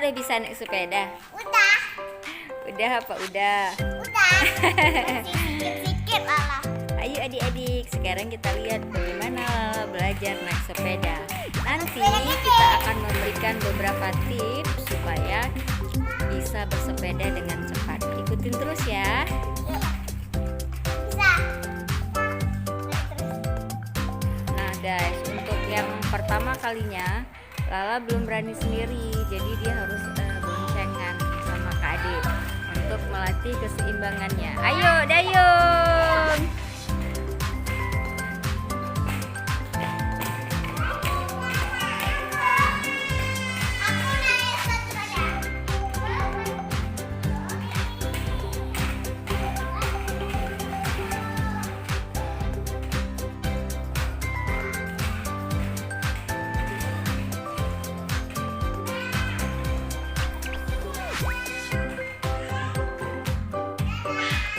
udah bisa naik sepeda? Udah. Udah apa udah? Udah. Sikit-sikit Lala. Ayo adik-adik, sekarang kita lihat bagaimana Lala belajar naik sepeda. Nanti kita akan memberikan beberapa tips supaya bisa bersepeda dengan cepat. Ikutin terus ya. Bisa. Nah guys, untuk yang pertama kalinya Lala belum berani sendiri, jadi dia harus boncengan sama Kak Ade untuk melatih keseimbangannya. Ayo dayung. Aku naik sepeda.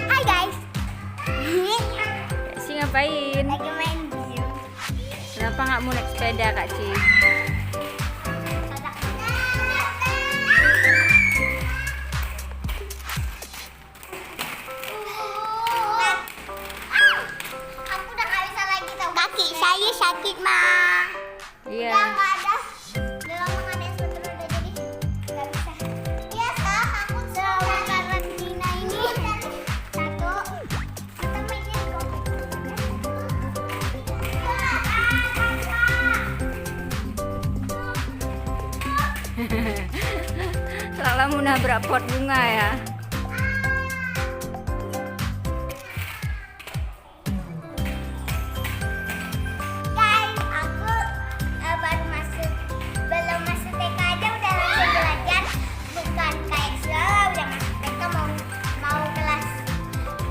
Hai guys. Kak Ci ngapain? Lagi main game. Kenapa nggak mau naik sepeda Kak Ci? Aku udah gak bisa lagi tau. Kaki saya sakit mah. Iya. Udah gak ada. Udah lama gak ada sepeda roda jadi gak bisa. Biasa aku selama karantina ini. Satu. Kita mainin Lala mau nabrak pot bunga ya. Guys, aku baru masuk, belum masuk TK aja udah langsung belajar. Bukan kayak Sila udah masuk TK mau kelas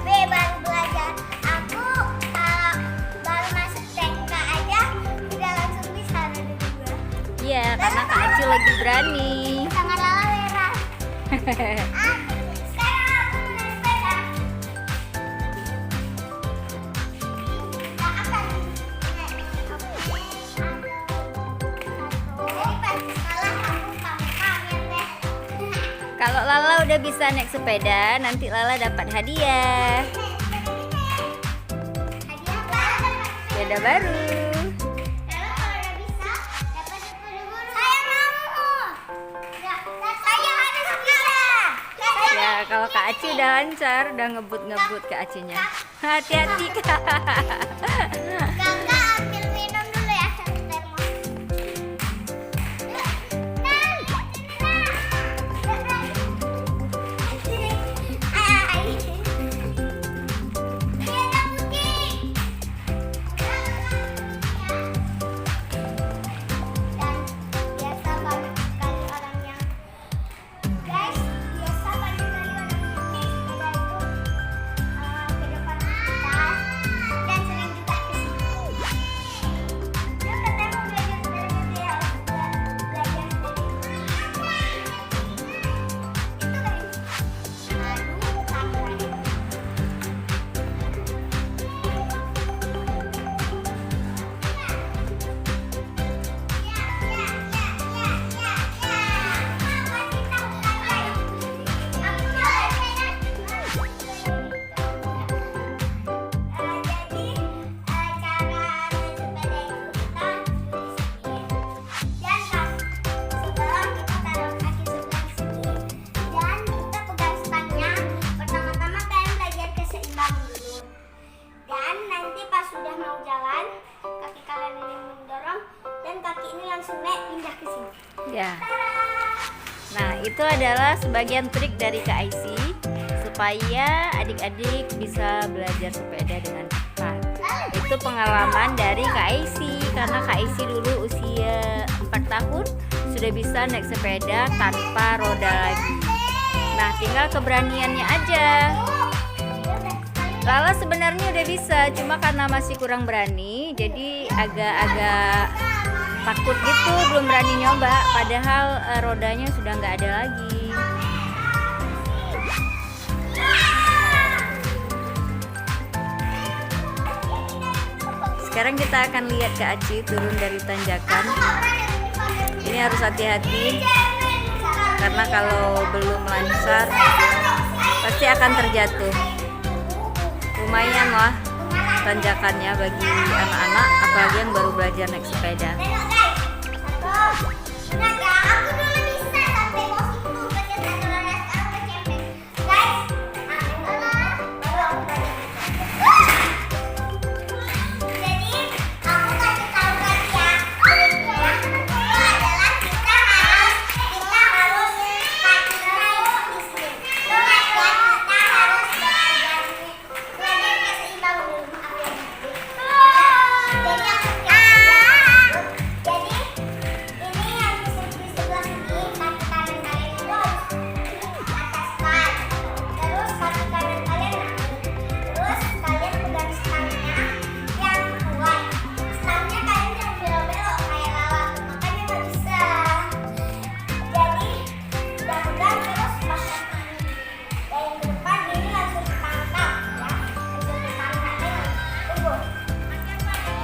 B baru belajar. Aku baru masuk TK aja udah langsung bisa roda dua. Iya, karena Kak Ci lagi berani. Sangat Lala merah. Sekarang aku naik sepeda. Nah, akan Kalau Lala udah bisa naik sepeda, nanti Lala dapat hadiah. Sepeda baru. Ya, kalau Kak Aci udah lancar, udah ngebut-ngebut Kak Acinya. Hati-hati Kak. Kakak ambil minum dulu ya satu termos. Pindah ke sini. Ya. Nah, itu adalah sebagian trik dari Kak Aci supaya adik-adik bisa belajar sepeda dengan cepat. Itu pengalaman dari Kak Aci karena Kak Aci dulu usia 4 tahun sudah bisa naik sepeda tanpa roda lagi. Nah, tinggal keberaniannya aja. Lala sebenarnya udah bisa, cuma karena masih kurang berani, jadi agak-agak takut gitu, belum berani nyoba. Padahal rodanya sudah nggak ada lagi. Sekarang kita akan lihat Kak Aci turun dari tanjakan. Ini harus hati-hati karena kalau belum lancar pasti akan terjatuh. Lumayan lah tanjakannya bagi anak-anak, apalagi yang baru belajar naik sepeda.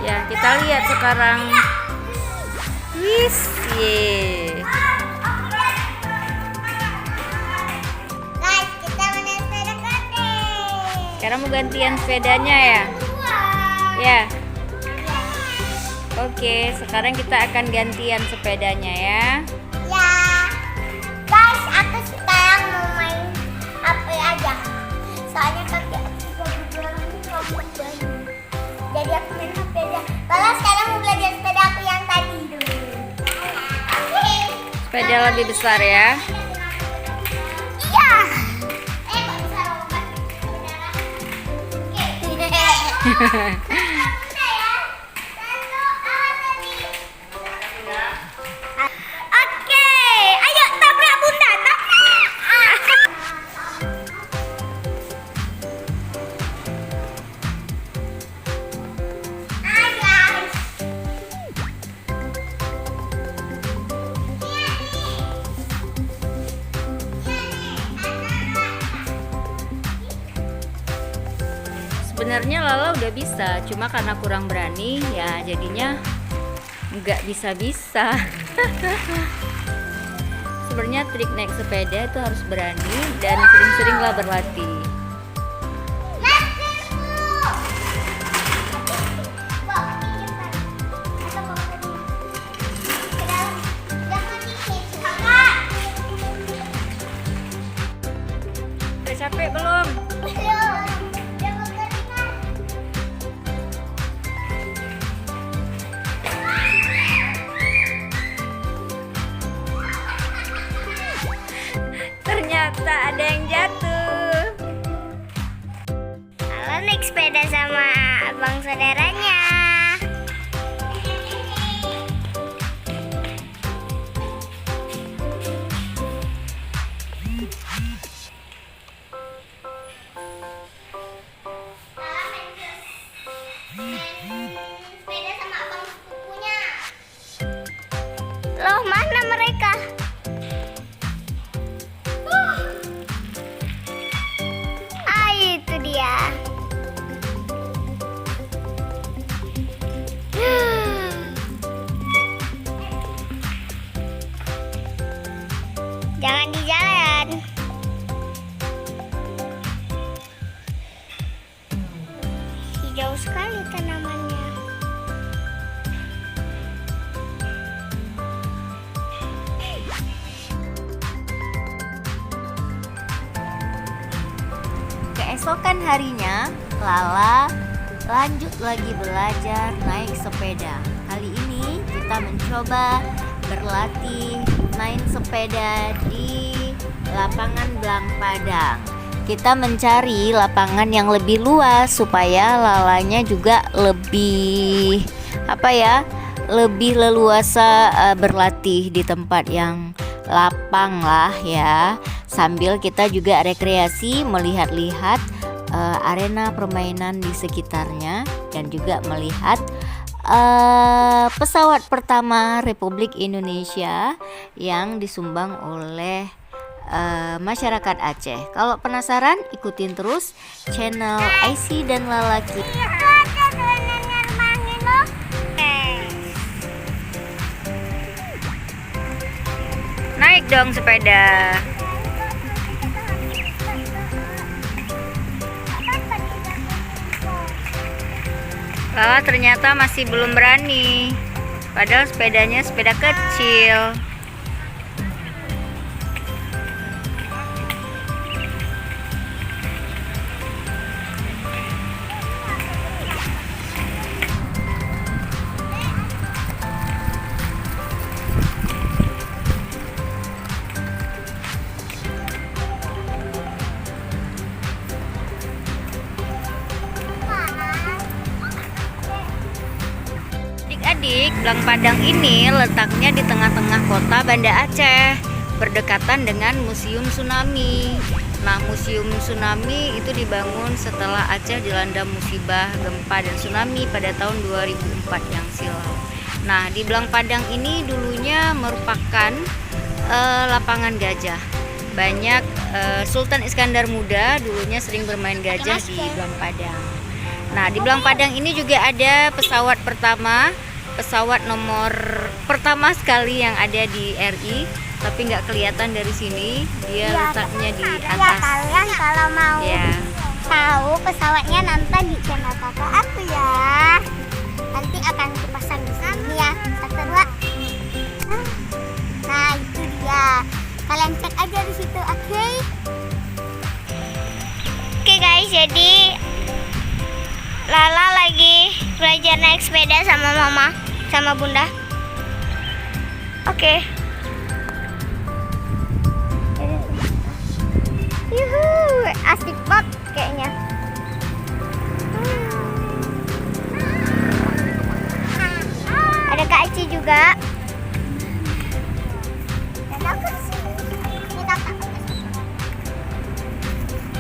Ya, kita lihat sekarang. Wis, ye. Guys, kita main sepeda gede. Sekarang mau gantian sepedanya ya? Ya. Oke, sekarang kita akan gantian sepedanya ya. Ya, guys, aku sekarang mau main apa aja. Soalnya kaki aku juga berjalan ngambek banget. Jadi aku main sepeda. Kalau sekarang mau belajar sepeda aku yang tadi dulu. Sepeda lebih besar ya. Iya. Kok bisa lompat? Oke. Oke, ayo tabrak bunda, tabrak. Guys. Sebenarnya Lala udah bisa, cuma karena kurang berani ya jadinya nggak bisa-bisa. Sebenarnya trik naik sepeda itu harus berani dan sering-seringlah berlatih. Udah capek belum? Ternyata ada yang jatuh. Halo, naik sepeda sama abang saudaranya. Sepeda sama abang sepupunya. Loh, mana mereka? Itu dia. Jangan di jalan. Hijau sekali tanamannya. Keesokan harinya, Lala lanjut lagi belajar naik sepeda. Kali ini kita mencoba berlatih main sepeda di lapangan Blang Padang. Kita mencari lapangan yang lebih luas supaya Lalanya juga lebih lebih leluasa berlatih di tempat yang lapang lah ya. Sambil kita juga rekreasi melihat-lihat arena permainan di sekitarnya dan juga melihat pesawat pertama Republik Indonesia yang disumbang oleh masyarakat Aceh. Kalau penasaran, ikutin terus channel IC dan Lala kita. Naik Naik dong sepeda. Lala ternyata masih belum berani. Padahal sepedanya sepeda kecil. Adik-adik, Blang Padang ini letaknya di tengah-tengah kota Banda Aceh, berdekatan dengan Museum Tsunami. Nah, Museum Tsunami itu dibangun setelah Aceh dilanda musibah gempa dan tsunami pada tahun 2004 yang silam. Nah, di Blang Padang ini dulunya merupakan lapangan gajah. Banyak Sultan Iskandar Muda dulunya sering bermain gajah di Blang Padang. Nah, di Blang Padang ini juga ada pesawat nomor pertama sekali yang ada di RI, tapi nggak kelihatan dari sini. Dia letaknya di atas. Kalian kalau mau tahu pesawatnya nonton di channel kakak aku ya. Nanti akan dipasang di sini ya. 1, 2. Nah, itu dia. Kalian cek aja di situ, oke? Oke guys, jadi Lala lagi belajar naik sepeda sama mama, sama bunda. Oke. Yuhu, asik banget kayaknya. Ada Kak Aci juga. Dan aku di sini. Ini kakak.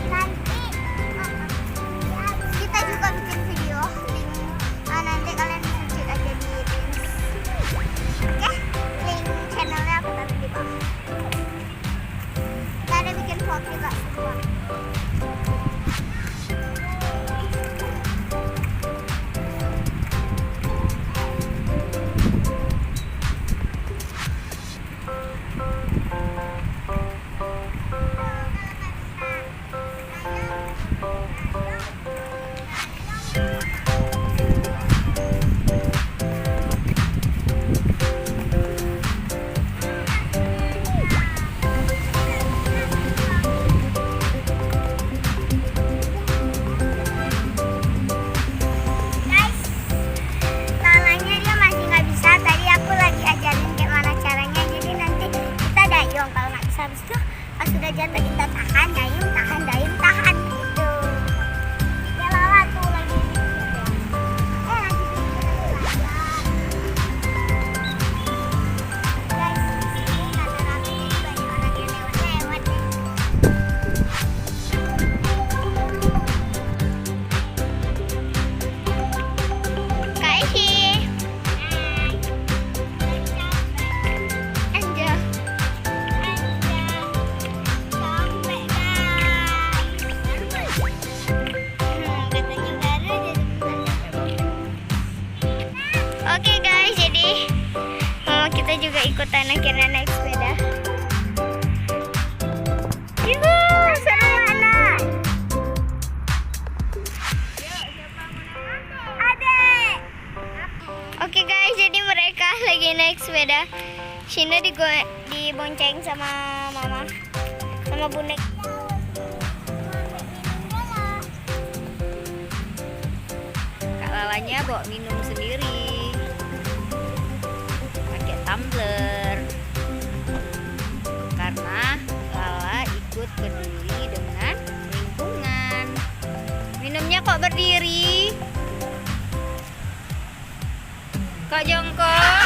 Nanti kita juga bikin video link. Nanti kalian bisa cek aja di link. Oke, link channelnya aku taruh di bawah. Kita ada bikin vlog juga semua. Sudah jatuh kita tahan dayung tahan gitu. Ya Lala tuh lagi guys, di sini rame-rame banyak orang yang lewat-lewat deh. Kak Isi. Angel. Oke guys, jadi kita juga ikutan akhirnya naik sepeda. Yuhu, seru banget. Adek. Oke guys, jadi mereka lagi naik sepeda. Shina dibonceng sama mama, sama bunda. Kak Lalanya bawa minum sendiri. Tumbler karena Lala ikut peduli dengan lingkungan. Minumnya kok berdiri? Kok jongkok?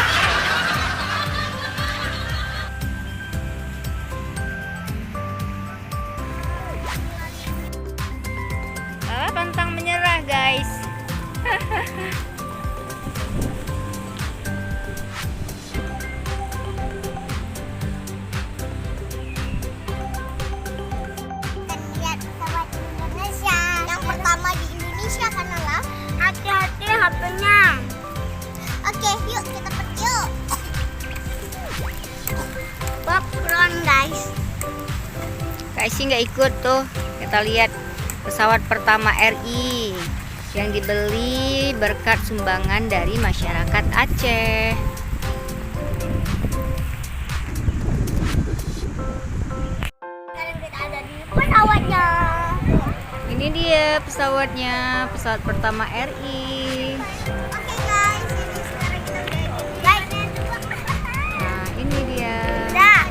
Lala pantang menyerah guys. Hati-hati HP-nya. Oke, yuk kita pergi yuk. Bak, Kak Aisyah nggak ikut tuh. Kita lihat pesawat pertama RI yang dibeli berkat sumbangan dari masyarakat Aceh. Sekarang kita ada di pesawatnya. Ini dia pesawatnya, pesawat pertama RI. Oke guys, ini sekarang kita udah di Nah, ini dia. Nah,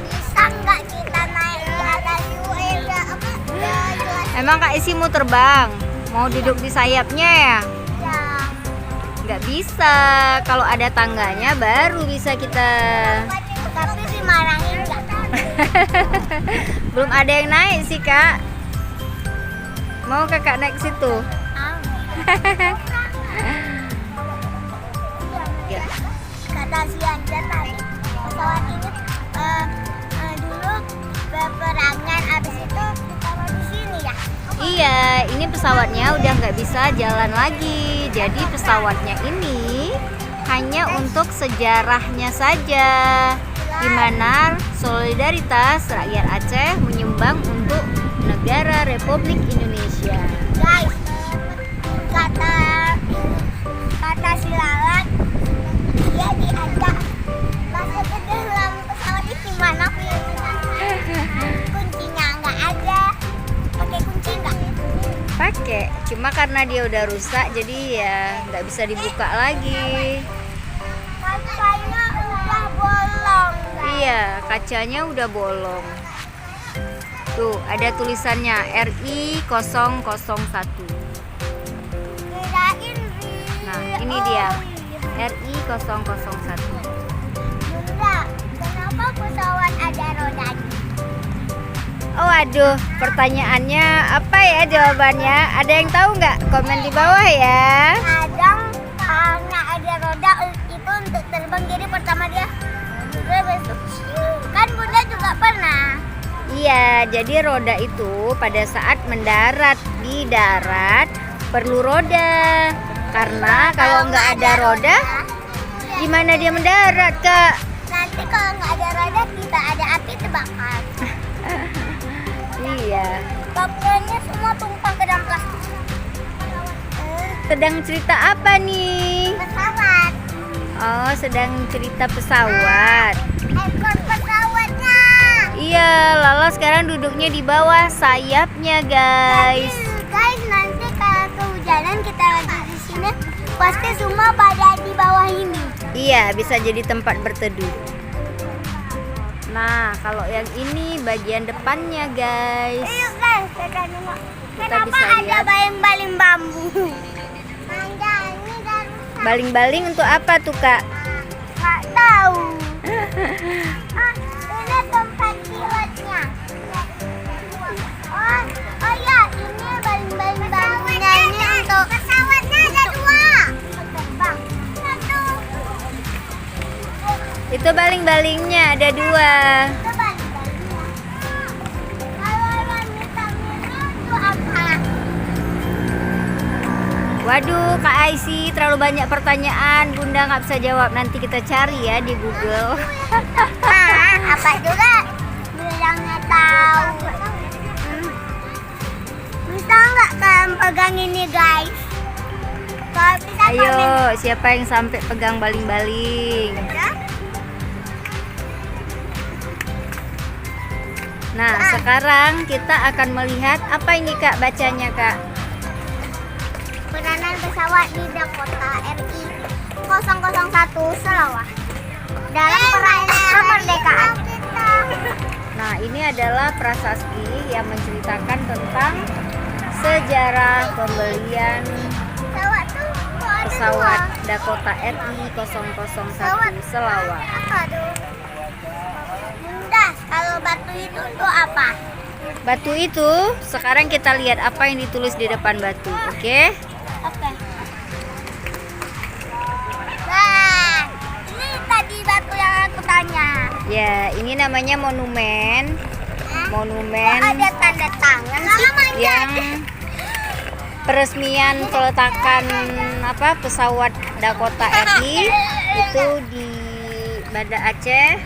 bisa nggak kita naik di atas UEDA apa? Ya, jelas Emang Kak Isi mau terbang? Mau duduk di sayapnya ya? ya. Nggak bisa. Kalau ada tangganya baru bisa kita. Tapi dimarahin nggak? Belum ada yang naik sih Kak. Mau Kakak naik ke situ? Ya. Kata si Anja tadi pesawat ini dulu peperangan, abis itu ditaruh di sini ya. Iya, ini pesawatnya udah nggak bisa jalan lagi. Jadi pesawatnya ini hanya untuk sejarahnya saja, di mana solidaritas rakyat Aceh menyumbang untuk negara Republik Indonesia. Guys, kata si Lalat, dia diajak masuk ke dalam pesawat ini gimana kuncinya nggak ada, pakai kunci nggak? Pakai, cuma karena dia udah rusak jadi ya nggak bisa dibuka lagi. Kacanya udah bolong. Iya, kacanya udah bolong. Tuh, ada tulisannya RI 001. Kirain Nah, ini dia. RI 001. Bunda, kenapa pesawat ada rodanya? Oh aduh, pertanyaannya apa ya jawabannya? Ada yang tahu nggak? Komen di bawah ya. Kadang karena ada roda itu untuk terbang, jadi pertama dia kan Bunda juga pernah. Iya, jadi roda itu pada saat mendarat di darat perlu roda. Karena kalau nggak ada roda, gimana dia mendarat, Kak? Nanti kalau nggak ada roda kita ada api terbakar. Iya. Popcornnya semua tumpah ke dalam plastik. Sedang cerita apa nih? Pesawat. Oh, sedang cerita pesawat. Ekor pesawatnya. Iya, Lala sekarang duduknya di bawah sayapnya, guys. Guys, nanti kalau kehujanan kita lagi di sini, pasti semua pada di bawah ini. Iya, bisa jadi tempat berteduh. Nah, kalau yang ini bagian depannya, guys. Ayo guys, kita nengok. Kita Kenapa bisa ada lihat. baling-baling bambu? Manja, ini dan Baling-baling untuk apa tuh, Kak? nggak tahu. Ini tempat pilotnya. Oh ya, ini baling-baling bambunya ini untuk pesawatnya ada dua. Terbang. Satu. Itu baling-balingnya ada dua. Itu baling-balingnya. Kalau yang hitam-hitam itu apa? Waduh, Kak Aisy terlalu banyak pertanyaan. Bunda nggak bisa jawab. Nanti kita cari ya di Google. Nah, apa juga bilangnya tahu. Bisa nggak kalian pegang ini guys? Kalau bisa Ayo, komen. siapa yang sampai pegang baling-baling? Ya. Nah, sekarang kita akan melihat apa ini, Kak, bacanya, Kak. Peranan pesawat di Dakota RI 001 Sarawak dalam perayaan kemerdekaan. Nah, ini adalah prasasti yang menceritakan tentang sejarah pembelian Pesawat tuh kok ada pesawat dua? Dakota RI 001 Sarawak. Apa tuh? Bunda, kalau batu itu tuh apa? Batu itu, sekarang kita lihat apa yang ditulis di depan batu, oke? Oke. Nah, ini tadi batu yang aku tanya. Ya, ini namanya monumen. Kok Monumen ada tanda tangan sih? yang peresmian peletakan apa pesawat Dakota RI itu di Banda Aceh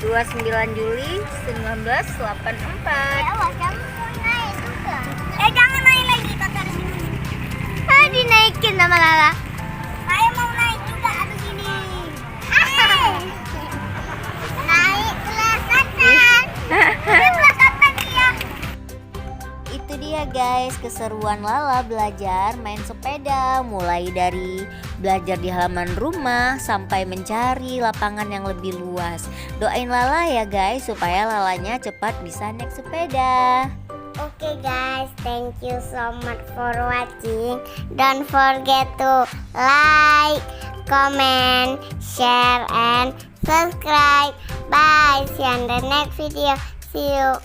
29 Juli 1984. Awas kamu mau naik juga. Jangan naik lagi kakak sini. Dinaikin sama Lala. Saya mau naik juga abis ini. Naik pelesatan. Pelesatan dia. Itu dia guys, keseruan Lala belajar main sepeda. Mulai dari belajar di halaman rumah sampai mencari lapangan yang lebih luas. Doain Lala ya guys, supaya Lalanya cepat bisa naik sepeda. Okay guys, thank you so much for watching. Don't forget to like, comment, share, and subscribe. Bye. See you in the next video. See you.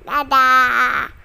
Dadah.